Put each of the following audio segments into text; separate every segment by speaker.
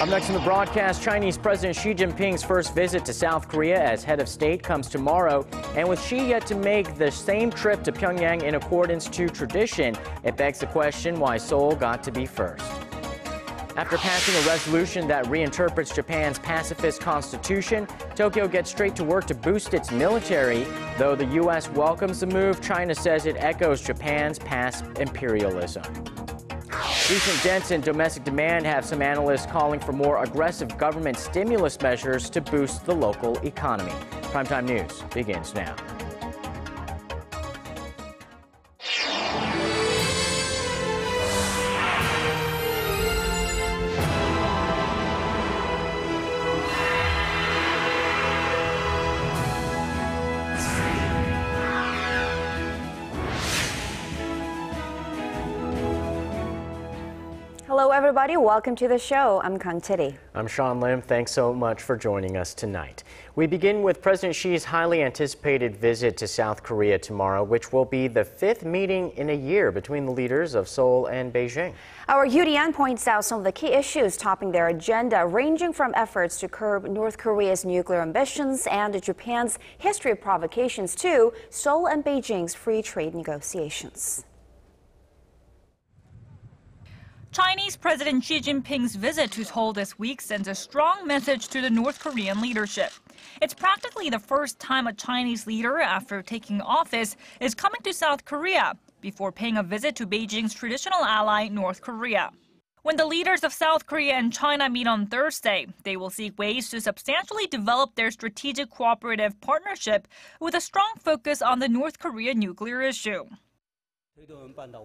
Speaker 1: Up next in the broadcast, Chinese President Xi Jinping's first visit to South Korea as head of state comes tomorrow. And with Xi yet to make the same trip to Pyongyang in accordance to tradition, it begs the question why Seoul got to be first. After passing a resolution that reinterprets Japan's pacifist constitution, Tokyo gets straight to work to boost its military. Though the U.S. welcomes the move, China says it echoes Japan's past imperialism. Recent dents in domestic demand have some analysts calling for more aggressive government stimulus measures to boost the local economy. Primetime News begins now.
Speaker 2: Hello everybody, welcome to the show. I'm Kang Chiri.
Speaker 1: I'm Sean Lim. Thanks so much for joining us tonight. We begin with President Xi's highly anticipated visit to South Korea tomorrow, which will be the fifth meeting in a year between the leaders of Seoul and Beijing.
Speaker 2: Our Yudian points out some of the key issues topping their agenda, ranging from efforts to curb North Korea's nuclear ambitions and Japan's history of provocations to Seoul and Beijing's free trade negotiations.
Speaker 3: Chinese President Xi Jinping's visit to Seoul this week sends a strong message to the North Korean leadership. It's practically the first time a Chinese leader, after taking office, is coming to South Korea before paying a visit to Beijing's traditional ally, North Korea. When the leaders of South Korea and China meet on Thursday, they will seek ways to substantially develop their strategic cooperative partnership with a strong focus on the North Korea nuclear issue.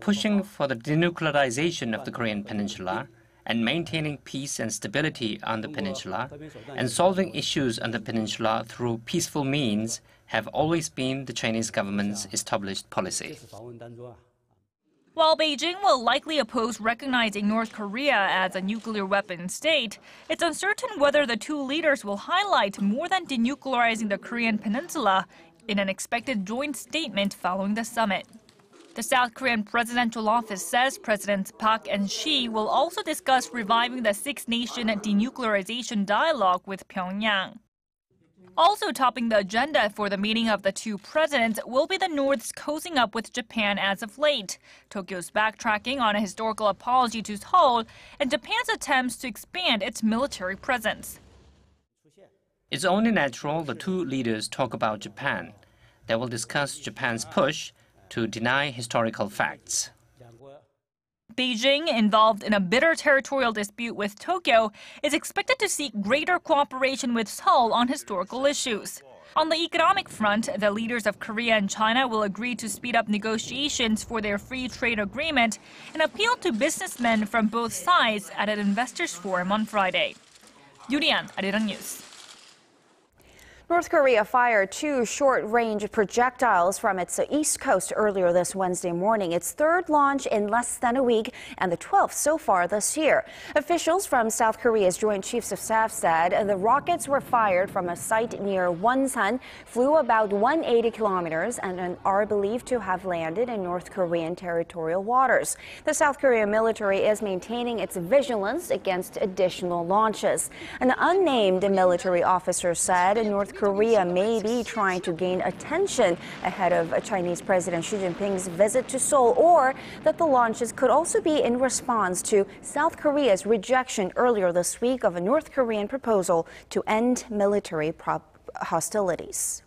Speaker 4: Pushing for the denuclearization of the Korean peninsula and maintaining peace and stability on the peninsula and solving issues on the peninsula through peaceful means have always been the Chinese government's established policy.
Speaker 3: While Beijing will likely oppose recognizing North Korea as a nuclear weapon state, it's uncertain whether the two leaders will highlight more than denuclearizing the Korean peninsula in an expected joint statement following the summit. The South Korean presidential office says Presidents Park and Xi will also discuss reviving the six-nation denuclearization dialogue with Pyongyang. Also topping the agenda for the meeting of the two presidents will be the North's cozying up with Japan as of late, Tokyo's backtracking on a historical apology to Seoul, and Japan's attempts to expand its military presence.
Speaker 4: It's only natural the two leaders talk about Japan. They will discuss Japan's push to deny historical facts.
Speaker 3: Beijing, involved in a bitter territorial dispute with Tokyo, is expected to seek greater cooperation with Seoul on historical issues. On the economic front, the leaders of Korea and China will agree to speed up negotiations for their free trade agreement and appeal to businessmen from both sides at an investors' forum on Friday. Yurian, Arirang News.
Speaker 2: North Korea fired two short-range projectiles from its east coast earlier this Wednesday morning, its third launch in less than a week and the 12th so far this year. Officials from South Korea's Joint Chiefs of Staff said the rockets were fired from a site near Wonsan, flew about 180 kilometers, and are believed to have landed in North Korean territorial waters. The South Korean military is maintaining its vigilance against additional launches. An unnamed military officer said North Korea may be trying to gain attention ahead of Chinese President Xi Jinping's visit to Seoul, or that the launches could also be in response to South Korea's rejection earlier this week of a North Korean proposal to end military hostilities.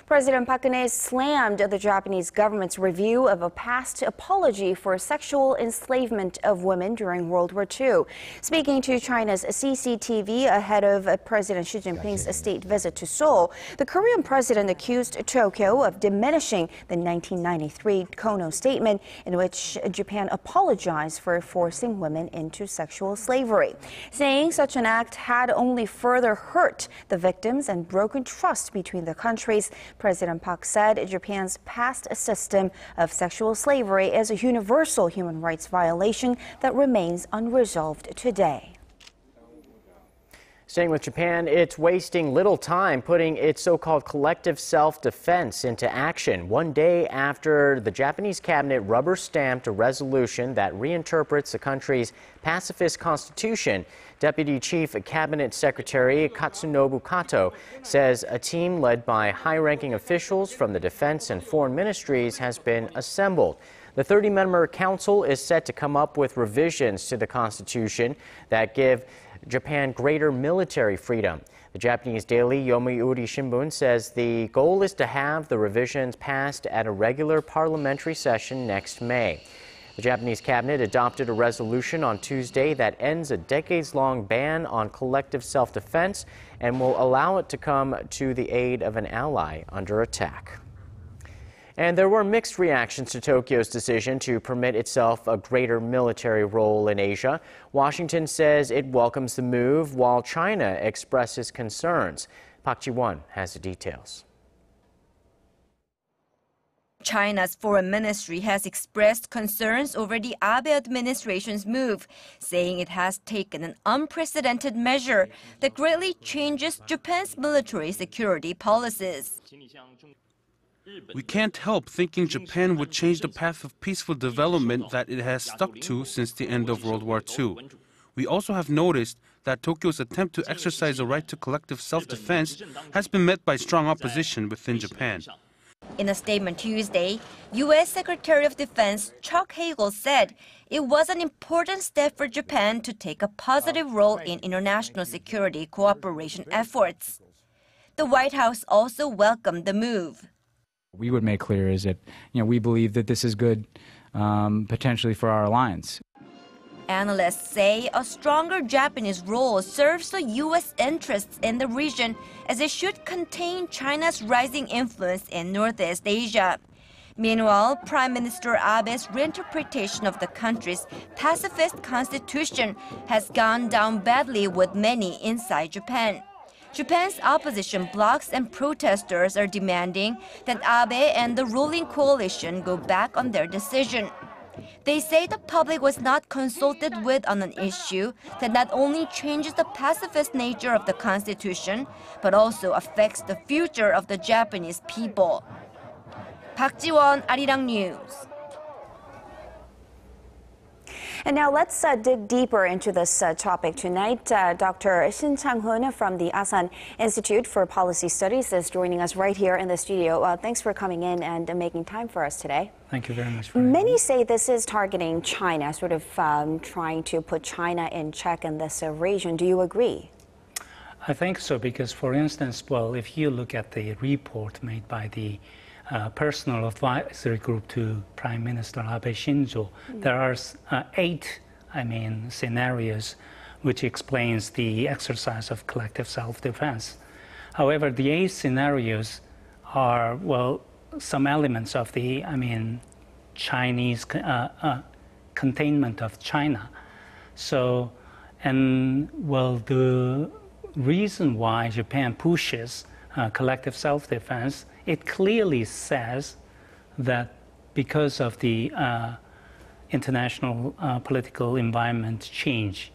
Speaker 2: President Park slammed the Japanese government's review of a past apology for sexual enslavement of women during World War II. Speaking to China's CCTV ahead of President Xi Jinping's state visit to Seoul, the Korean president accused Tokyo of diminishing the 1993 Kono statement in which Japan apologized for forcing women into sexual slavery, saying such an act had only further hurt the victims and broken trust between the countries. President Park said Japan's past system of sexual slavery is a universal human rights violation that remains unresolved today.
Speaker 1: Staying with Japan, it's wasting little time putting its so-called collective self-defense into action. One day after the Japanese cabinet rubber-stamped a resolution that reinterprets the country's pacifist constitution, Deputy Chief Cabinet Secretary Katsunobu Kato says a team led by high-ranking officials from the defense and foreign ministries has been assembled. The 30-member council is set to come up with revisions to the constitution that give Japan greater military freedom. The Japanese daily Yomiuri Shimbun says the goal is to have the revisions passed at a regular parliamentary session next May. The Japanese cabinet adopted a resolution on Tuesday that ends a decades-long ban on collective self-defense and will allow it to come to the aid of an ally under attack. And there were mixed reactions to Tokyo's decision to permit itself a greater military role in Asia. Washington says it welcomes the move, while China expresses concerns. Park Ji-won has the details.
Speaker 5: China's foreign ministry has expressed concerns over the Abe administration's move, saying it has taken an unprecedented measure that greatly changes Japan's military security policies.
Speaker 6: We can't help thinking Japan would change the path of peaceful development that it has stuck to since the end of World War II. We also have noticed that Tokyo's attempt to exercise a right to collective self-defense has been met by strong opposition within Japan.
Speaker 5: In a statement Tuesday, U.S. Secretary of Defense Chuck Hagel said it was an important step for Japan to take a positive role in international security cooperation efforts. The White House also welcomed the move.
Speaker 7: We would make clear is that, we believe that this is good potentially for our alliance.
Speaker 5: Analysts say a stronger Japanese role serves the U.S. interests in the region, as it should contain China's rising influence in Northeast Asia. Meanwhile, Prime Minister Abe's reinterpretation of the country's pacifist constitution has gone down badly with many inside Japan. Japan's opposition blocs and protesters are demanding that Abe and the ruling coalition go back on their decision. They say the public was not consulted with on an issue that not only changes the pacifist nature of the constitution, but also affects the future of the Japanese people. Park Ji-won, Arirang News.
Speaker 2: And now let's dig deeper into this topic tonight. Dr. Shin Chang-hoon from the Asan Institute for Policy Studies is joining us right here in the studio. Thanks for coming in and making time for us today.
Speaker 8: Thank you very much.
Speaker 2: Many say this is targeting China, sort of trying to put China in check in this region. Do you agree?
Speaker 8: I think so, because, for instance, well, if you look at the report made by the personal advisory group to Prime Minister Abe Shinzo, there are 8 scenarios which explains the exercise of collective self-defense. However, the 8 scenarios are, well, some elements of the, Chinese containment of China. So, and well, the reason why Japan pushes collective self-defense, it clearly says that because of the international political environment change,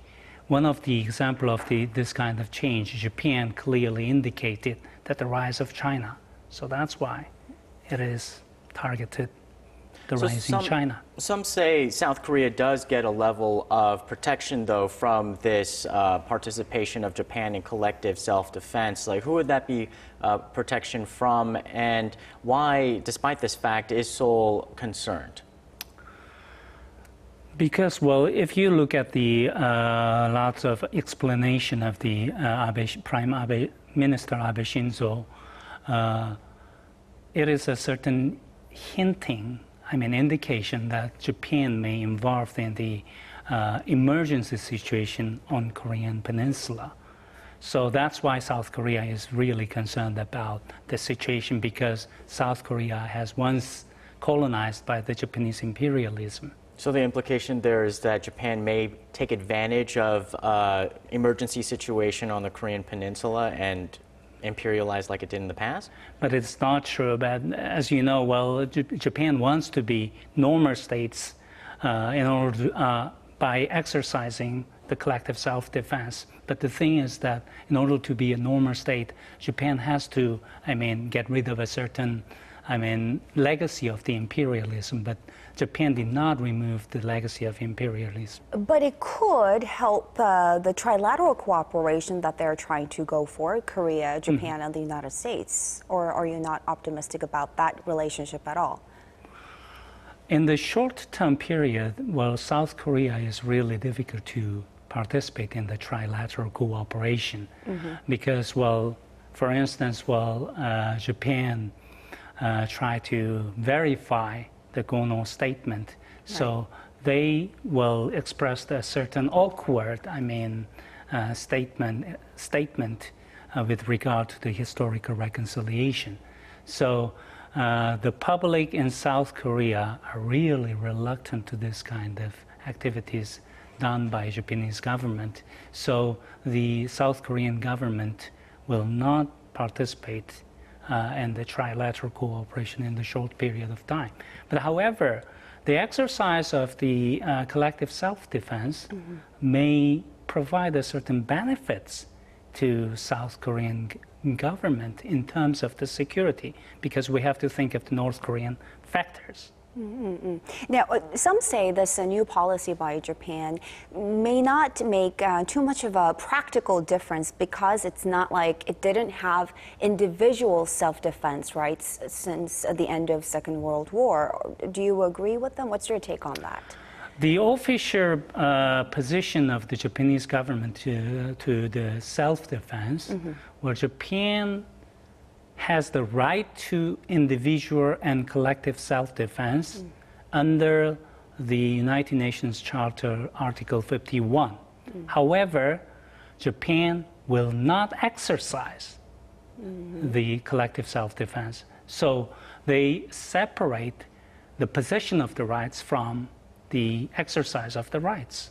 Speaker 8: one of the examples of this kind of change, Japan clearly indicated that the rise of China. So that's why it is targeted the rise in China.
Speaker 1: Some say South Korea does get a level of protection, though, from this participation of Japan in collective self-defense. Like, who would that be protection from, and why, despite this fact, is Seoul concerned?
Speaker 8: Because, well, if you look at the lots of explanation of the Prime Minister Abe Shinzo, it is a certain hinting, indication that Japan may involved in the emergency situation on Korean Peninsula. So that's why South Korea is really concerned about the situation, because South Korea has once colonized by the Japanese imperialism.
Speaker 1: So the implication there is that Japan may take advantage of emergency situation on the Korean Peninsula and imperialize like it did in the past?
Speaker 8: But it's not true. But as you know, well, Japan wants to be normal states by by exercising the collective self-defense. But the thing is that in order to be a normal state, Japan has to, get rid of a certain, legacy of the imperialism. But Japan did not remove the legacy of imperialism.
Speaker 2: But it could help the trilateral cooperation that they're trying to go for, Korea, Japan, and the United States. Or are you not optimistic about that relationship at all?
Speaker 8: In the short-term period, well, South Korea is really difficult to participate in the trilateral cooperation because, well, for instance, Japan tried to verify the Gono statement. So they will express a certain awkward, statement with regard to the historical reconciliation. So the public in South Korea are really reluctant to this kind of activities done by Japanese government. So the South Korean government will not participate in the trilateral cooperation in the short period of time. But however, the exercise of the collective self-defense may provide a certain benefits to South Korean government in terms of the security, because we have to think of the North Korean factors.
Speaker 2: Now, some say this new policy by Japan may not make too much of a practical difference because it's not like it didn't have individual self-defense rights since the end of Second World War. Do you agree with them? What's your take on that?
Speaker 8: The official position of the Japanese government to the self-defense, where Japan has the right to individual and collective self-defense under the United Nations Charter, Article 51. However, Japan will not exercise the collective self-defense. So they separate the possession of the rights from the exercise of the rights.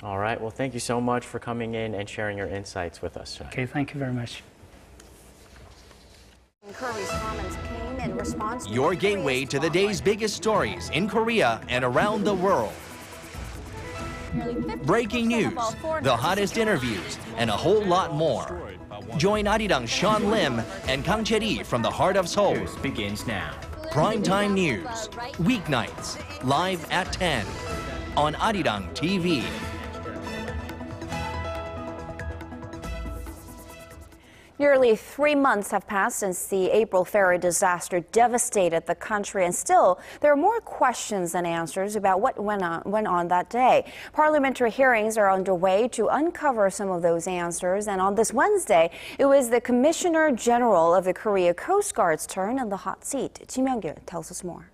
Speaker 1: All right. Well, thank you so much for coming in and sharing your insights with us.
Speaker 8: Okay, thank you very much.
Speaker 2: Curry's comments came in response to
Speaker 9: your gateway to the day's biggest stories in Korea and around the world. Breaking news, the hottest interviews, and a whole lot more. Join Arirang Sean Lim and Kang Che-ri from the heart of Seoul.
Speaker 10: Begins now.
Speaker 9: Primetime news, weeknights, live at 10 on Arirang TV.
Speaker 2: Nearly 3 months have passed since the April ferry disaster devastated the country, and still there are more questions than answers about what went on that day. Parliamentary hearings are underway to uncover some of those answers, and on this Wednesday, it was the Commissioner General of the Korea Coast Guard's turn in the hot seat. Ji Myung-gil tells us more.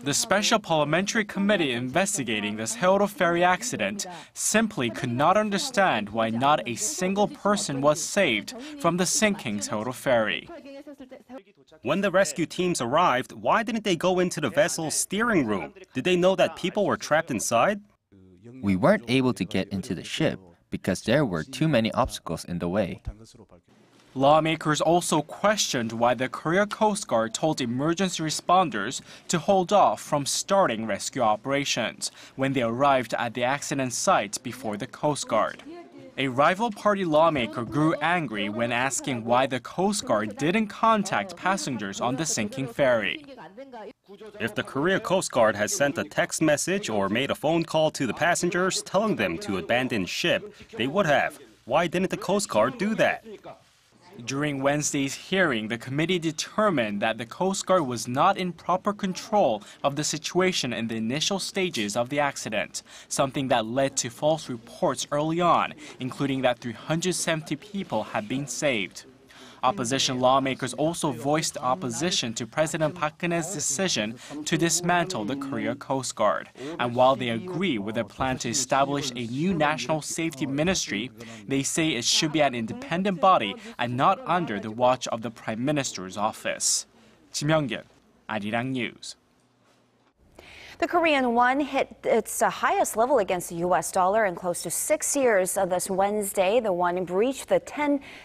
Speaker 11: The Special Parliamentary Committee investigating the Seoul ferry accident simply could not understand why not a single person was saved from the sinking Seoul ferry.
Speaker 12: When the rescue teams arrived, why didn't they go into the vessel's steering room? Did they know that people were trapped inside?
Speaker 13: We weren't able to get into the ship because there were too many obstacles in the way.
Speaker 11: Lawmakers also questioned why the Korea Coast Guard told emergency responders to hold off from starting rescue operations when they arrived at the accident site before the Coast Guard. A rival party lawmaker grew angry when asking why the Coast Guard didn't contact passengers on the sinking ferry.
Speaker 12: If the Korea Coast Guard had sent a text message or made a phone call to the passengers telling them to abandon ship, they would have. Why didn't the Coast Guard do that?
Speaker 11: During Wednesday's hearing, the committee determined that the Coast Guard was not in proper control of the situation in the initial stages of the accident, something that led to false reports early on, including that 370 people had been saved. Opposition lawmakers also voiced opposition to President Park Geun-hye's decision to dismantle the Korea Coast Guard. And while they agree with a plan to establish a new national safety ministry, they say it should be an independent body and not under the watch of the Prime Minister's office. Ji Myung-gil, Arirang News.
Speaker 2: The Korean won hit its highest level against the U.S. dollar in close to 6 years this Wednesday. The won breached the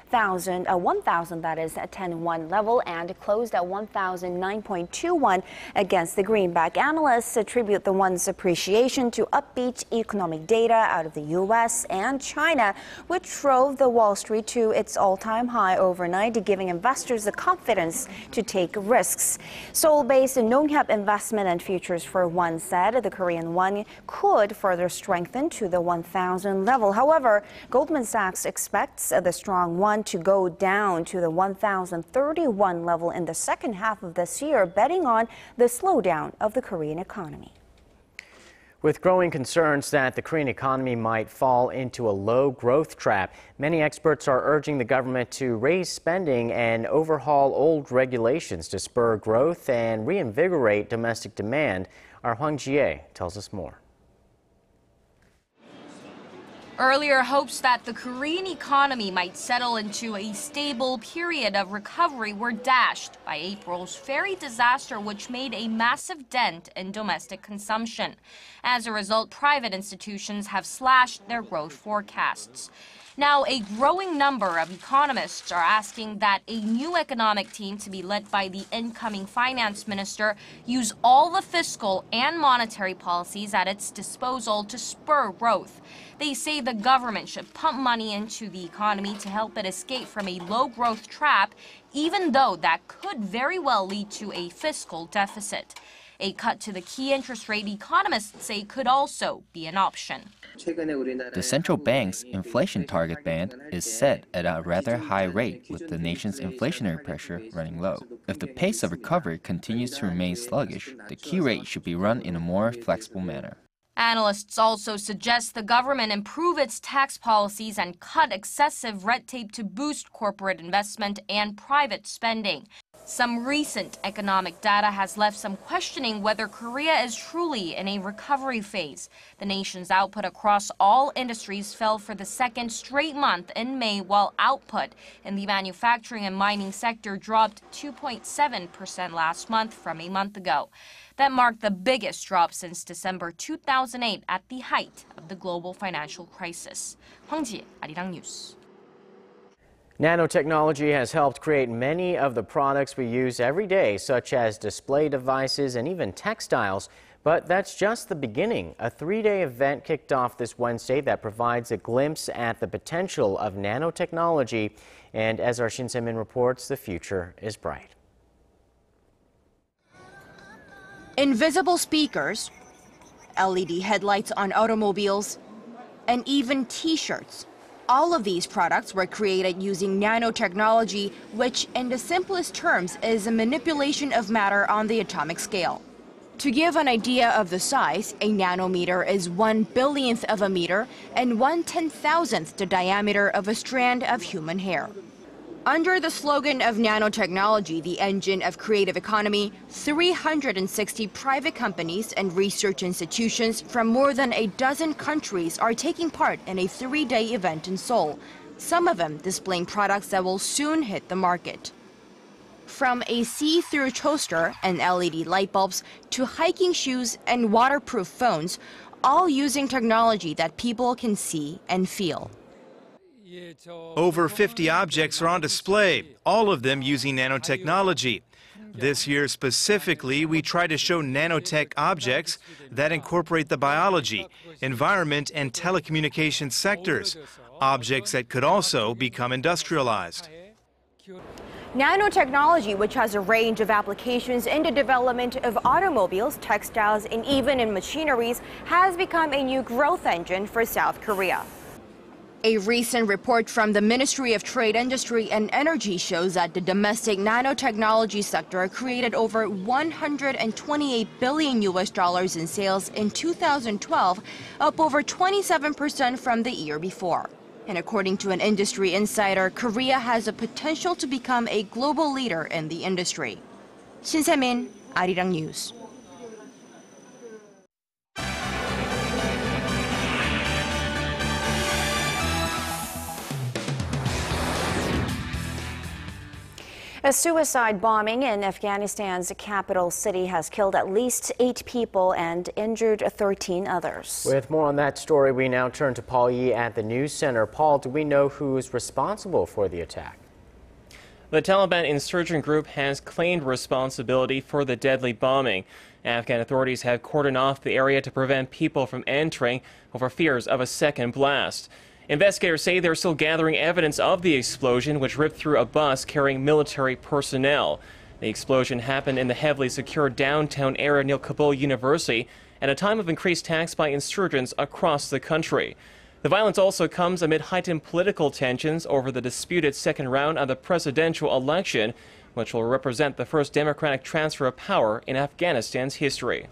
Speaker 2: 1,000 that is at 10-won level and closed at 1,009.21 against the greenback. Analysts attribute the won's appreciation to upbeat economic data out of the U.S. and China, which drove the Wall Street to its all-time high overnight, giving investors the confidence to take risks. Seoul-based Nonghyap Investment and Futures for Won said the Korean won could further strengthen to the 1,000 level. However, Goldman Sachs expects the strong won to go down to the 1,031 level in the second half of this year, betting on the slowdown of the Korean economy.
Speaker 1: With growing concerns that the Korean economy might fall into a low growth trap, many experts are urging the government to raise spending and overhaul old regulations to spur growth and reinvigorate domestic demand. Our Hwang Jie tells us more.
Speaker 10: Earlier hopes that the Korean economy might settle into a stable period of recovery were dashed by April's ferry disaster, which made a massive dent in domestic consumption. As a result, private institutions have slashed their growth forecasts. Now, a growing number of economists are asking that a new economic team to be led by the incoming finance minister use all the fiscal and monetary policies at its disposal to spur growth. They say the government should pump money into the economy to help it escape from a low growth trap, even though that could very well lead to a fiscal deficit. A cut to the key interest rate, economists say, could also be an option.
Speaker 13: The central bank's inflation target band is set at a rather high rate, with the nation's inflationary pressure running low. If the pace of recovery continues to remain sluggish, the key rate should be run in a more flexible manner.
Speaker 10: Analysts also suggest the government improve its tax policies and cut excessive red tape to boost corporate investment and private spending. Some recent economic data has left some questioning whether Korea is truly in a recovery phase. The nation's output across all industries fell for the second straight month in May, while output in the manufacturing and mining sector dropped 2.7% last month from a month ago. That marked the biggest drop since December 2008 at the height of the global financial crisis. Hwang Ji, Arirang News.
Speaker 1: Nanotechnology has helped create many of the products we use every day, such as display devices and even textiles. But that's just the beginning. A 3-day event kicked off this Wednesday that provides a glimpse at the potential of nanotechnology. And as our Shin Se-min reports, the future is bright.
Speaker 14: Invisible speakers, LED headlights on automobiles, and even T-shirts. All of these products were created using nanotechnology, which in the simplest terms is a manipulation of matter on the atomic scale. To give an idea of the size, a nanometer is 1/billionth of a meter and 1/10,000th the diameter of a strand of human hair. Under the slogan of nanotechnology, the engine of creative economy, 360 private companies and research institutions from more than a dozen countries are taking part in a 3-day event in Seoul, some of them displaying products that will soon hit the market. From a see-through toaster and LED light bulbs to hiking shoes and waterproof phones, all using technology that people can see and feel.
Speaker 15: Over 50 objects are on display, all of them using nanotechnology. This year specifically, we try to show nanotech objects that incorporate the biology, environment, and telecommunications sectors, objects that could also become industrialized.
Speaker 14: Nanotechnology, which has a range of applications in the development of automobiles, textiles, and even in machineries, has become a new growth engine for South Korea. A recent report from the Ministry of Trade, Industry and Energy shows that the domestic nanotechnology sector created over $128 billion in sales in 2012, up over 27% from the year before. And according to an industry insider, Korea has the potential to become a global leader in the industry. Shin Se-min, Arirang News.
Speaker 2: A suicide bombing in Afghanistan's capital city has killed at least 8 people and injured 13 others.
Speaker 1: With more on that story, we now turn to Paul Yi at the News Center. Paul, do we know who's responsible for the attack?
Speaker 16: The Taliban insurgent group has claimed responsibility for the deadly bombing. Afghan authorities have cordoned off the area to prevent people from entering over fears of a second blast. Investigators say they're still gathering evidence of the explosion, which ripped through a bus carrying military personnel. The explosion happened in the heavily secured downtown area near Kabul University at a time of increased attacks by insurgents across the country. The violence also comes amid heightened political tensions over the disputed second round of the presidential election, which will represent the first democratic transfer of power in Afghanistan's history.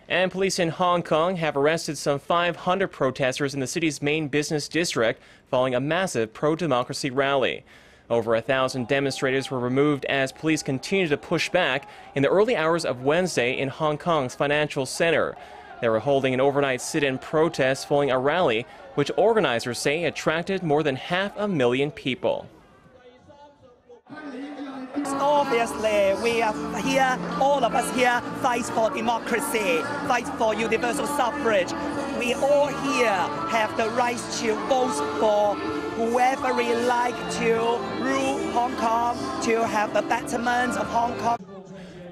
Speaker 16: And police in Hong Kong have arrested some 500 protesters in the city's main business district following a massive pro-democracy rally. Over 1,000 demonstrators were removed as police continued to push back in the early hours of Wednesday in Hong Kong's financial center. They were holding an overnight sit-in protest following a rally, which organizers say attracted more than 500,000 people.
Speaker 17: Obviously, we are here, all of us here, fight for democracy, fight for universal suffrage. We all here have the right to vote for whoever we like to rule Hong Kong, to have the betterment of Hong Kong.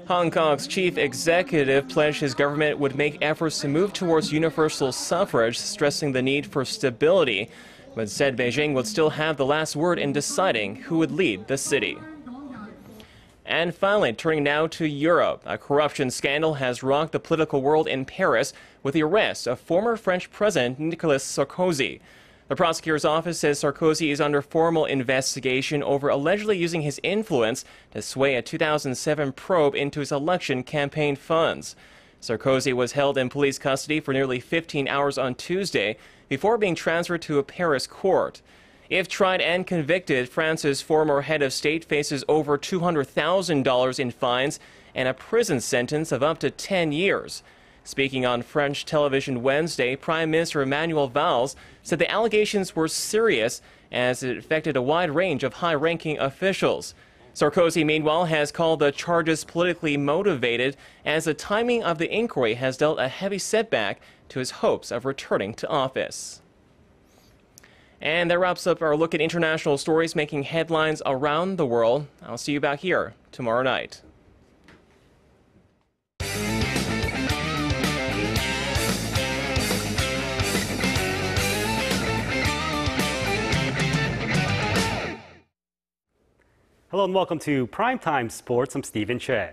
Speaker 16: Hong Kong's chief executive pledged his government would make efforts to move towards universal suffrage, stressing the need for stability, but said Beijing would still have the last word in deciding who would lead the city. And finally, turning now to Europe, a corruption scandal has rocked the political world in Paris with the arrest of former French President Nicolas Sarkozy. The prosecutor's office says Sarkozy is under formal investigation over allegedly using his influence to sway a 2007 probe into his election campaign funds. Sarkozy was held in police custody for nearly 15 hours on Tuesday before being transferred to a Paris court. If tried and convicted, France's former head of state faces over $200,000 in fines and a prison sentence of up to 10 years. Speaking on French television Wednesday, Prime Minister Emmanuel Valls said the allegations were serious as it affected a wide range of high-ranking officials. Sarkozy, meanwhile, has called the charges politically motivated as the timing of the inquiry has dealt a heavy setback to his hopes of returning to office. And that wraps up our look at international stories making headlines around the world. I'll see you back here tomorrow night.
Speaker 18: Hello and welcome to Primetime Sports. I'm Stephen Che.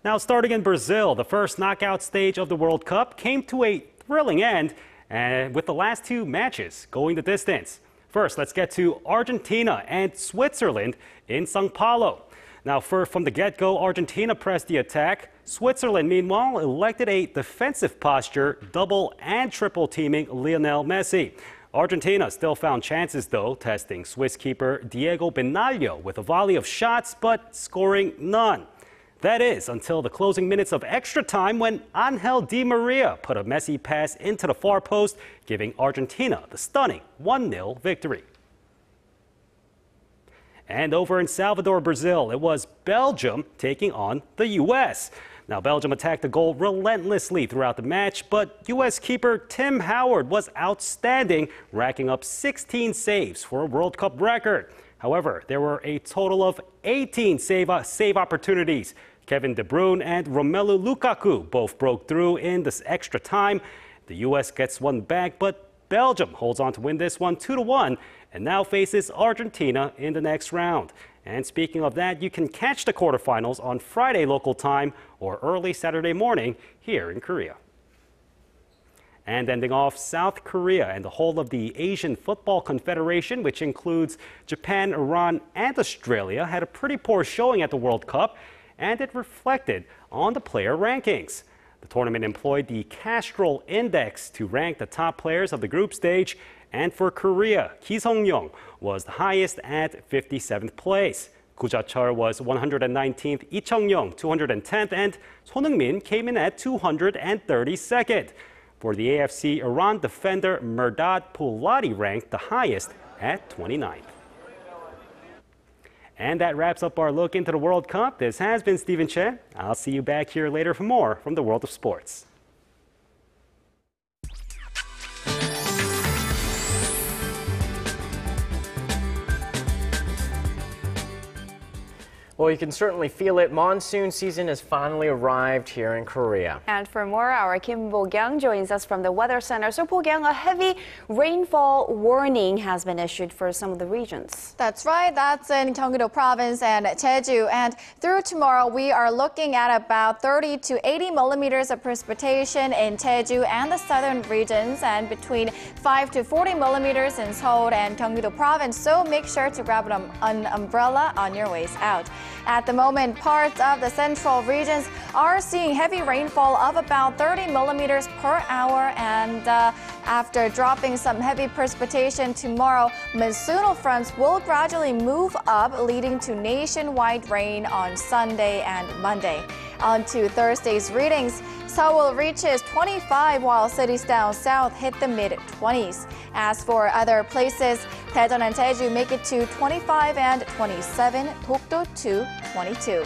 Speaker 18: Now, starting in Brazil, the first knockout stage of the World Cup came to a thrilling end, and with the last 2 matches going the distance. First, let's get to Argentina and Switzerland in São Paulo. Now, from the get-go, Argentina pressed the attack. Switzerland, meanwhile, elected a defensive posture, double and triple teaming Lionel Messi. Argentina still found chances, though, testing Swiss keeper Diego Benaglio with a volley of shots, but scoring none. That is, until the closing minutes of extra time when Angel Di Maria put a Messi pass into the far post, giving Argentina the stunning 1-0 victory. And over in Salvador, Brazil, it was Belgium taking on the U.S. Now, Belgium attacked the goal relentlessly throughout the match, but U.S. keeper Tim Howard was outstanding, racking up 16 saves for a World Cup record. However, there were a total of 18 save opportunities. Kevin De Bruyne and Romelu Lukaku both broke through in this extra time. The U.S. gets one back, but Belgium holds on to win this one 2-1 and now faces Argentina in the next round. And speaking of that, you can catch the quarterfinals on Friday local time or early Saturday morning here in Korea. And ending off, South Korea and the whole of the Asian Football Confederation, which includes Japan, Iran, and Australia, had a pretty poor showing at the World Cup, and it reflected on the player rankings. The tournament employed the Castrol Index to rank the top players of the group stage, and for Korea, Ki Sung-young was the highest at 57th place. Koo Ja-chul was 119th, Lee Chung-young 210th, and Son Heung-min came in at 232nd. For the AFC, Iran defender Mehrdad Poulati ranked the highest at 29th. And that wraps up our look into the World Cup. This has been Stephen Chen. I'll see you back here later for more from the world of sports.
Speaker 1: Well, you can certainly feel it. Monsoon season has finally arrived here in Korea.
Speaker 2: And for more, our Kim Bo-kyung joins us from the Weather Center. So, Bo-kyung, a heavy rainfall warning has been issued for some of the regions.
Speaker 19: That's right. That's in Gyeonggi-do Province and Jeju. And through tomorrow, we are looking at about 30 to 80 millimeters of precipitation in Jeju and the southern regions, and between 5 to 40 millimeters in Seoul and Gyeonggi-do Province. So make sure to grab an umbrella on your ways out. At the moment, parts of the central regions are seeing heavy rainfall of about 30 millimeters per hour, and after dropping some heavy precipitation tomorrow, monsoonal fronts will gradually move up, leading to nationwide rain on Sunday and Monday. On to Thursday's readings. Seoul reaches 25, while cities down south hit the mid-20s. As for other places, Daejeon and Jeju make it to 25 and 27, Dokdo to 22.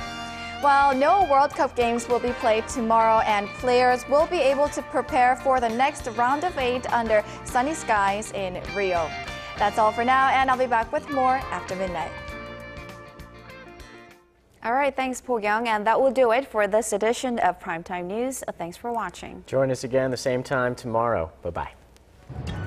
Speaker 19: Well, no World Cup games will be played tomorrow, and players will be able to prepare for the next round of 8 under sunny skies in Rio. That's all for now, and I'll be back with more after midnight. All right, thanks, Bo-kyung, and that will do it for this edition of Primetime News. Thanks for watching.
Speaker 1: Join us again the same time tomorrow. Bye-bye.